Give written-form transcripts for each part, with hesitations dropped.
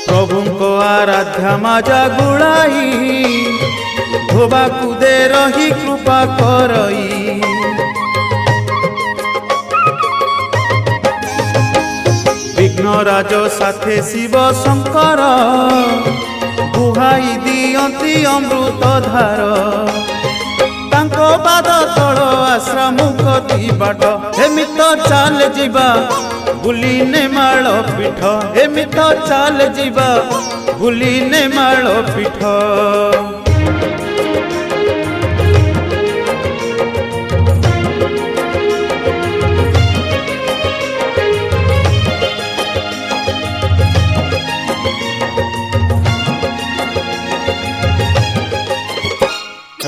प्रभु को आराध्या माजा गुड़ाई धोबा कुदे रही कृपा करई। विघ्नराज साथे शिव शंकर बुहाई दियंती अमृत धार तांको पाद तल आश्रम गति बाट एमित चाल जीवा बुली नेमाल पीठ एमित चाल जीवा बुली नेमाल पीठ।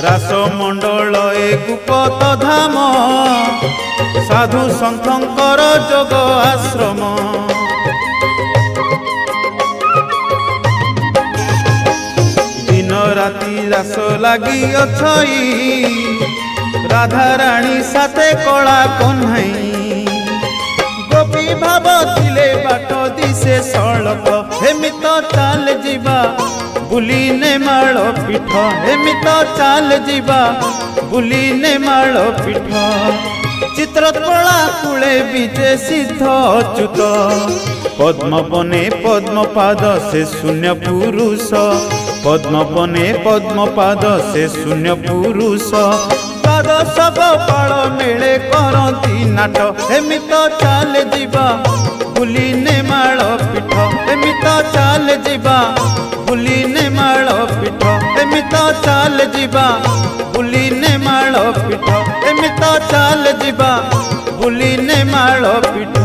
रास मंडल ए गुप्त धाम साधु सन्थंकर जोग आश्रम दिन राति रास लगी अछई राधा रानी साथे कला कन्हई गोपी भाव थिले बाट दिशे सड़क हेमित चाल जीवा बुली नेमाल पीठ एमित चाल जीवा बुली नेमाल पीठ। चित्रकला कूले विजे सिद्ध अच्युत पद्मपने पद्मपाद से शून्य पुरुष पद्मपने पद्मपाद से शून्य पुरुष द्वादश गोपाल मेले करती नाट एमित चाल जीवा बुली नेमाल पीठ एमित चाल जीवा बुली नेमाल पीठ एमित चाल जीवा बुली नेमाल पीठ एमित चाल जीवा बुली नेमाल पीठ।